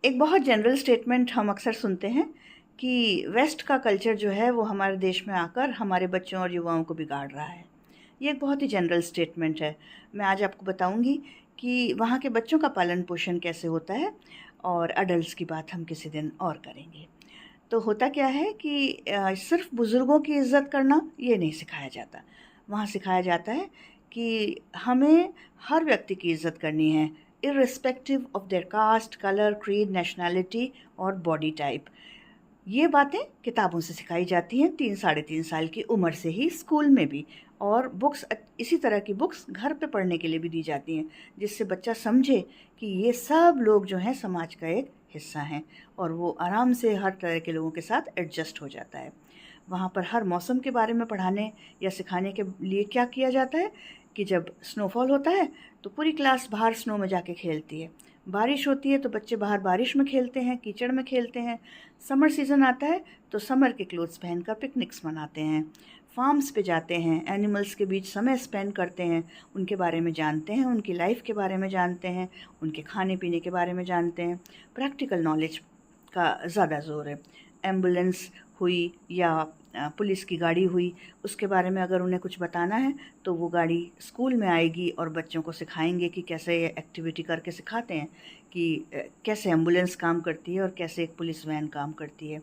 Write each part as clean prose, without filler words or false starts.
एक बहुत general statement हम अक्सर सुनते हैं कि वेस्ट का कल्चर जो है वो हमारे देश में आकर हमारे बच्चों और युवाओं को बिगाड़ रहा है। ये एक बहुत ही जनरल स्टेटमेंट है। मैं आज आपको बताऊंगी कि वहाँ के बच्चों का पालन पोषण कैसे होता है, और अडल्ट्स की बात हम किसी दिन और करेंगे। तो होता क्या है कि सिर्फ बुज़ुर्गों की इज़्ज़त करना ये नहीं सिखाया जाता। वहाँ सिखाया जाता है कि हमें हर व्यक्ति की इज़्ज़त करनी है, irrespective of their caste, colour, creed, nationality और बॉडी टाइप। ये बातें किताबों से सिखाई जाती हैं 3 साढ़े 3 साल की उम्र से ही, स्कूल में भी। और बुक्स इसी तरह की बुक्स घर पे पढ़ने के लिए भी दी जाती हैं, जिससे बच्चा समझे कि ये सब लोग जो हैं समाज का एक हिस्सा हैं, और वो आराम से हर तरह के लोगों के साथ एडजस्ट हो जाता है। वहाँ पर हर मौसम के बारे में पढ़ाने या सिखाने के लिए क्या किया जाता है कि जब स्नोफॉल होता है तो पूरी क्लास बाहर स्नो में जाके खेलती है। बारिश होती है तो बच्चे बाहर बारिश में खेलते हैं, कीचड़ में खेलते हैं। समर सीज़न आता है तो समर के क्लोथ्स पहनकर पिकनिक्स मनाते हैं। फार्म्स पे जाते हैं, एनिमल्स के बीच समय स्पेंड करते हैं, उनके बारे में जानते हैं, उनकी लाइफ के बारे में जानते हैं, उनके खाने पीने के बारे में जानते हैं। प्रैक्टिकल नॉलेज का ज़्यादा ज़ोर है। एम्बुलेंस हुई या पुलिस की गाड़ी हुई, उसके बारे में अगर उन्हें कुछ बताना है तो वो गाड़ी स्कूल में आएगी और बच्चों को सिखाएंगे कि कैसे ये एक्टिविटी करके सिखाते हैं कि कैसे एम्बुलेंस काम करती है और कैसे एक पुलिस वैन काम करती है।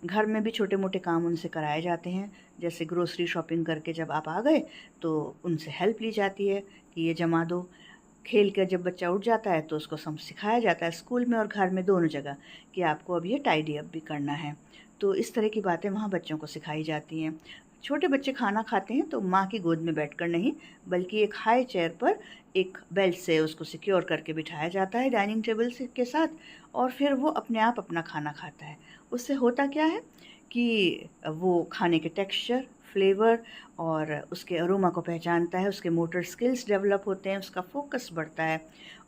घर में भी छोटे मोटे काम उनसे कराए जाते हैं, जैसे ग्रोसरी शॉपिंग करके जब आप आ गए तो उनसे हेल्प ली जाती है कि ये जमा दो। खेल कर जब बच्चा उठ जाता है तो उसको सम सिखाया जाता है स्कूल में और घर में, दोनों जगह, कि आपको अब ये टाइडी अप भी करना है। तो इस तरह की बातें वहाँ बच्चों को सिखाई जाती हैं। छोटे बच्चे खाना खाते हैं तो माँ की गोद में बैठकर नहीं, बल्कि एक हाई चेयर पर एक बेल्ट से उसको सिक्योर करके बिठाया जाता है डाइनिंग टेबल से के साथ, और फिर वो अपने आप अपना खाना खाता है। उससे होता क्या है कि वो खाने के टेक्सचर, फ्लेवर और उसके अरोमा को पहचानता है, उसके मोटर स्किल्स डेवलप होते हैं, उसका फोकस बढ़ता है,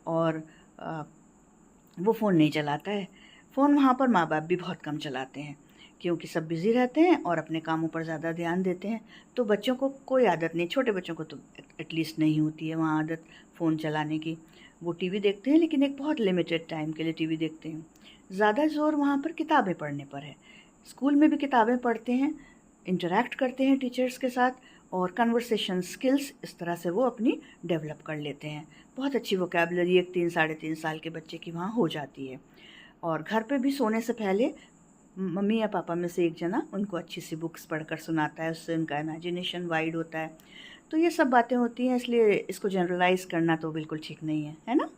और अ, वो फ़ोन नहीं चलाता है। फ़ोन वहाँ पर माँ-बाप भी बहुत कम चलाते हैं, क्योंकि सब बिज़ी रहते हैं और अपने कामों पर ज़्यादा ध्यान देते हैं। तो बच्चों को कोई आदत नहीं, छोटे बच्चों को तो एटलीस्ट नहीं होती है वहाँ आदत फ़ोन चलाने की। वो टीवी देखते हैं, लेकिन एक बहुत लिमिटेड टाइम के लिए टीवी देखते हैं। ज़्यादा ज़ोर वहाँ पर किताबें पढ़ने पर है। स्कूल में भी किताबें पढ़ते हैं, इंटरैक्ट करते हैं टीचर्स के साथ, और कन्वर्सेशन स्किल्स इस तरह से वो अपनी डेवलप कर लेते हैं। बहुत अच्छी वोकैबुलरी एक 3 साढ़े 3 साल के बच्चे की वहाँ हो जाती है। और घर पे भी सोने से पहले मम्मी या पापा में से एक जना उनको अच्छी सी बुक्स पढ़कर सुनाता है, उससे उनका इमेजिनेशन वाइड होता है। तो ये सब बातें होती हैं, इसलिए इसको जनरलाइज़ करना तो बिल्कुल ठीक नहीं है, है ना?